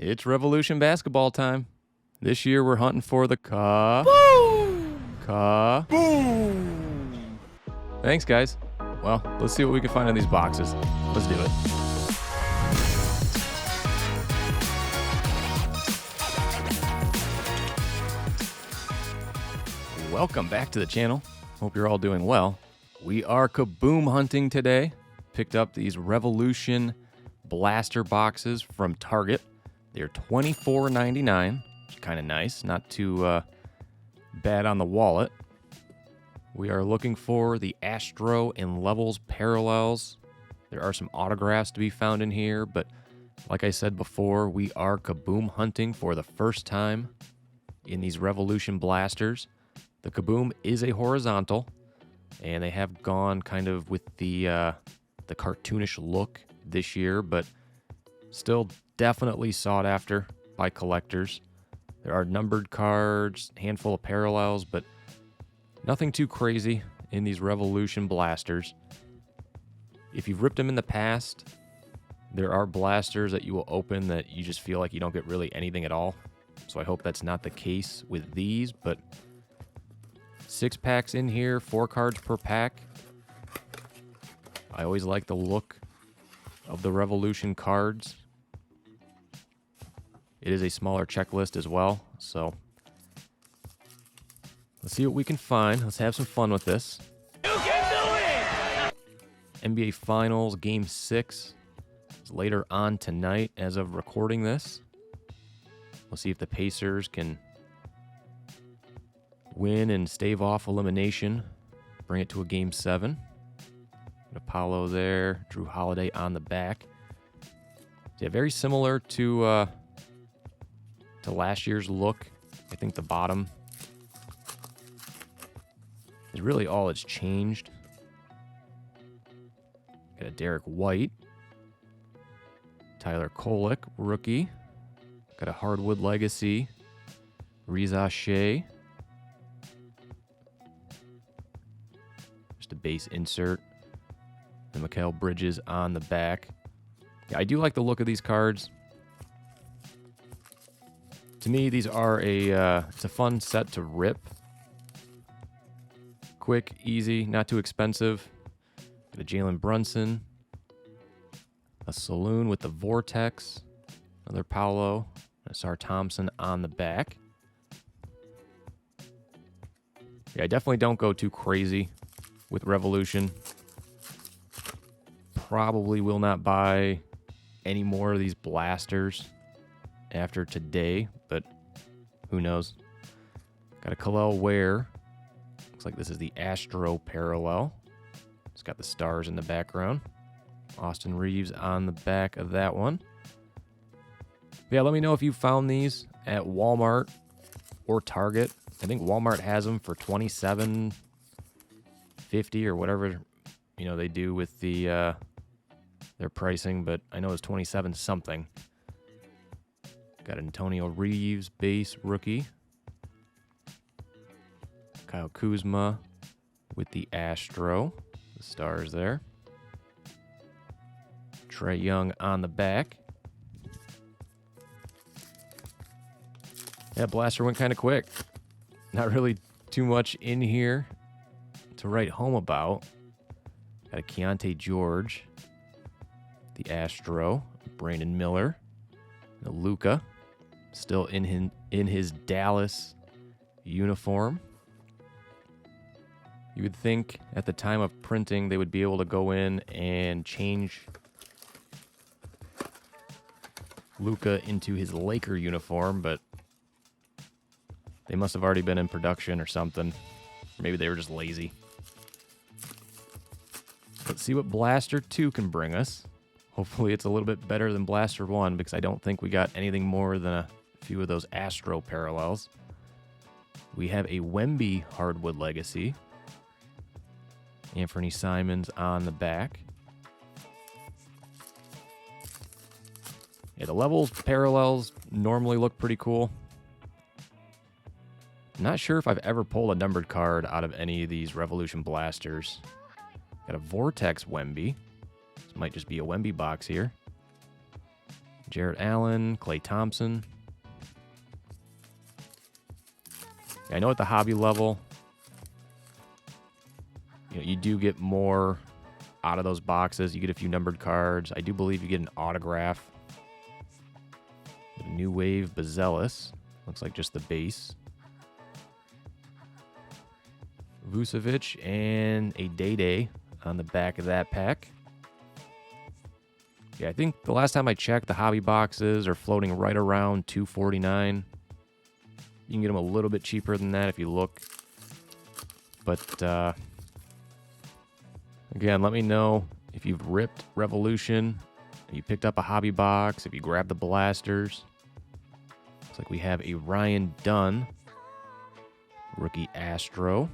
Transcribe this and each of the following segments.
It's Revolution Basketball time. This year we're hunting for the KABUST. Thanks, guys. Well, let's see what we can find in these boxes. Let's do it. Welcome back to the channel. Hope you're all doing well. We are Kaboom hunting today. Picked up these Revolution blaster boxes from Target. They're $24.99. Kind of nice, not too bad on the wallet. We are looking for the Astro and Levels parallels. There are some autographs to be found in here, but like I said before, we are Kaboom hunting for the first time in these Revolution blasters. The Kaboom is a horizontal, and they have gone kind of with the cartoonish look this year, but still definitely sought after by collectors. There are numbered cards, handful of parallels, but nothing too crazy in these Revolution blasters. If you've ripped them in the past, there are blasters that you will open that you just feel like you don't get really anything at all. So I hope that's not the case with these, but 6 packs in here, 4 cards per pack. I always like the look of the Revolution cards. It is a smaller checklist as well, so let's see what we can find. Let's have some fun with this. You can do it! NBA Finals Game 6 is later on tonight as of recording this. We'll see if the Pacers can win and stave off elimination, bring it to a Game 7. Apollo there, Drew Holiday on the back. Yeah, very similar to last year's look. I think the bottom is really all that's changed. Got a Derek White, Tyler Kolek, rookie. Got a Hardwood Legacy, Risacher. Just a base insert. And Mikal Bridges on the back. Yeah, I do like the look of these cards. To me, these are it's a fun set to rip. Quick, easy, not too expensive. Got a Jalen Brunson. A Saloon with the Vortex. Another Paolo. And a Sar Thompson on the back. Yeah, I definitely don't go too crazy with Revolution. Probably will not buy any more of these blasters after today, but who knows. Got a Kel'el Ware. Looks like this is the Astro parallel. It's got the stars in the background. Austin Reeves on the back of that one. Yeah, let me know if you found these at Walmart or Target. I think Walmart has them for $27.50 or whatever, they do with the their pricing, but I know it's 27 something. Got Antonio Reeves, base rookie. Kyle Kuzma with the Astro. The stars there. Trae Young on the back. Yeah, blaster went kind of quick. Not really too much in here to write home about. Got a Keontae George. The Astro. Brandon Miller. The Luka. Still in his Dallas uniform. You would think at the time of printing they would be able to go in and change Luka into his Laker uniform, but they must have already been in production or something. Maybe they were just lazy. Let's see what Blaster 2 can bring us. Hopefully it's a little bit better than Blaster 1, because I don't think we got anything more than a few of those Astro parallels. We have a Wemby Hardwood Legacy. Anthony Simons on the back. Yeah, the Levels parallels normally look pretty cool. Not sure if I've ever pulled a numbered card out of any of these Revolution blasters. Got a Vortex Wemby. This might just be a Wemby box here. Jarrett Allen, Klay Thompson. Yeah, I know at the hobby level, you do get more out of those boxes. You get a few numbered cards. I do believe you get an autograph. A New Wave Bazelis. Looks like just the base. Vucevic and a Edey on the back of that pack. Yeah, I think the last time I checked, the hobby boxes are floating right around $249. You can get them a little bit cheaper than that if you look. But again, let me know if you've ripped Revolution, if you picked up a hobby box, if you grabbed the blasters. Looks like we have a Ryan Dunn, rookie Astro,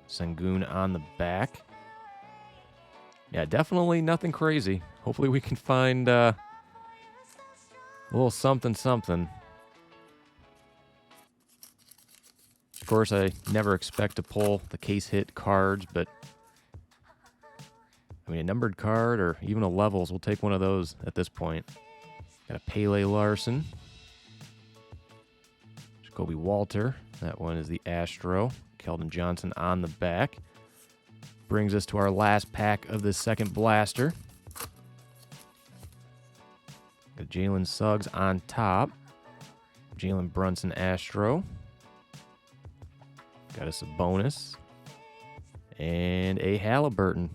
Sengun on the back. Yeah, definitely nothing crazy. Hopefully we can find a little something. Of course, I never expect to pull the case hit cards, but I mean, a numbered card or even a Levels, we'll take one of those at this point. Got a Pele Larson. Jacoby Walter. That one is the Astro. Keldon Johnson on the back. Brings us to our last pack of the second blaster. Got Jalen Suggs on top. Jalen Brunson Astro. Got us a bonus. And a Halliburton.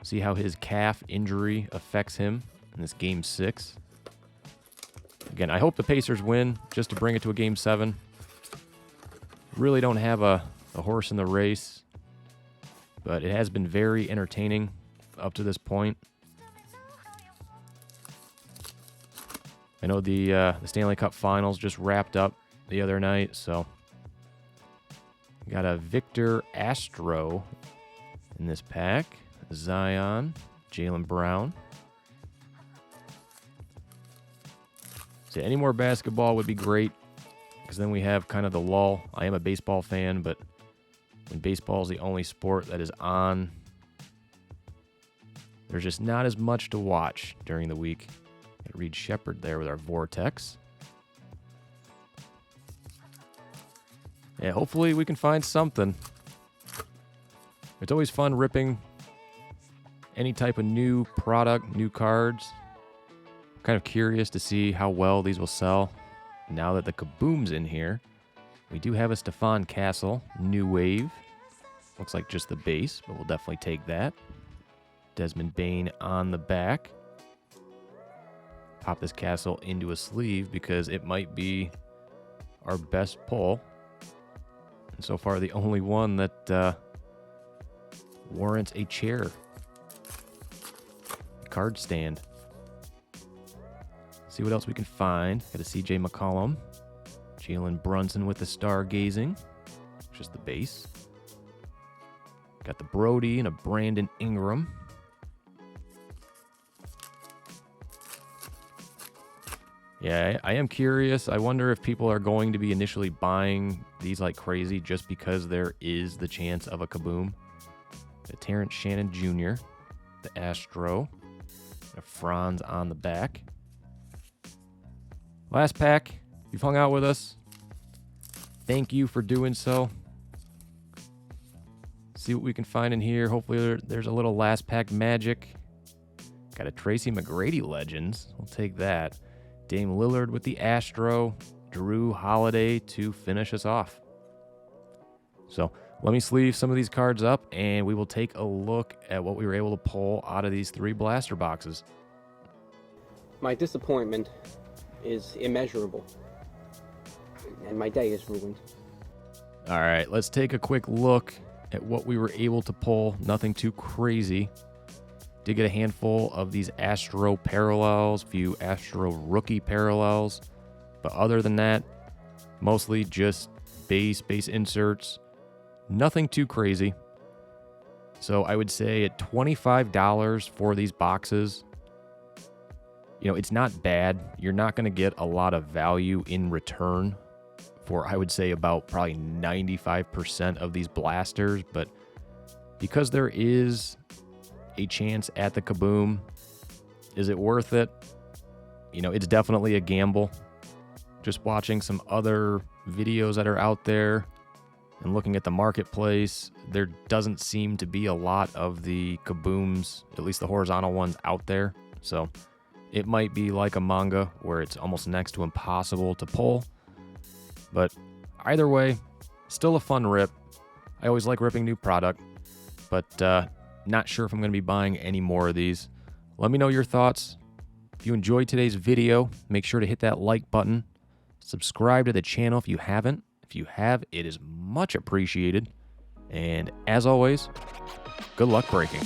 See how his calf injury affects him in this Game 6. Again, I hope the Pacers win just to bring it to a Game 7. Really don't have a horse in the race, but it has been very entertaining up to this point. I know the Stanley Cup Finals just wrapped up the other night, so got a Victor Astro in this pack. Zion, Jaylen Brown. So any more basketball would be great, because then we have kind of the lull. I am a baseball fan, but when baseball is the only sport that is on, there's just not as much to watch during the week. Got Reed Shepherd there with our Vortex. Yeah, hopefully we can find something. It's always fun ripping any type of new product, new cards. I'm kind of curious to see how well these will sell. Now that the Kaboom's in here, we do have a Stephon Castle, New Wave. Looks like just the base, but we'll definitely take that. Desmond Bane on the back. Pop this Castle into a sleeve because it might be our best pull. And so far, the only one that warrants a chair. Card stand. See what else we can find. Got a CJ McCollum. Jalen Brunson with the stargazing. Just the base. Got the Brody and a Brandon Ingram. Yeah, I am curious. I wonder if people are going to be initially buying these like crazy just because there is the chance of a Kaboom. The Terrence Shannon Jr., the Astro, a Franz on the back. Last pack. You've hung out with us. Thank you for doing so. See what we can find in here. Hopefully there's a little last pack magic. Got a Tracy McGrady Legends. We'll take that. Dame Lillard with the Astro. Drew Holiday to finish us off. So let me sleeve some of these cards up, and we will take a look at what we were able to pull out of these 3 blaster boxes. My disappointment is immeasurable, and my day is ruined. All right, let's take a quick look at what we were able to pull. Nothing too crazy. Did get a handful of these Astro parallels, a few Astro rookie parallels, but other than that, mostly just base inserts. Nothing too crazy. So I would say at $25 for these boxes, it's not bad. You're not going to get a lot of value in return for, I would say, about probably 95% of these blasters. But because there is a chance at the Kaboom, Is it worth it? You know, it's definitely a gamble. Just watching some other videos that are out there and looking at the marketplace, there doesn't seem to be a lot of the Kabooms, at least the horizontal ones, out there. So it might be like a manga where it's almost next to impossible to pull. But either way, still a fun rip. I always like ripping new product, but not sure if I'm going to be buying any more of these. Let me know your thoughts. If you enjoyed today's video, make sure to hit that like button. Subscribe to the channel if you haven't. If you have, it is much appreciated. And as always, good luck breaking.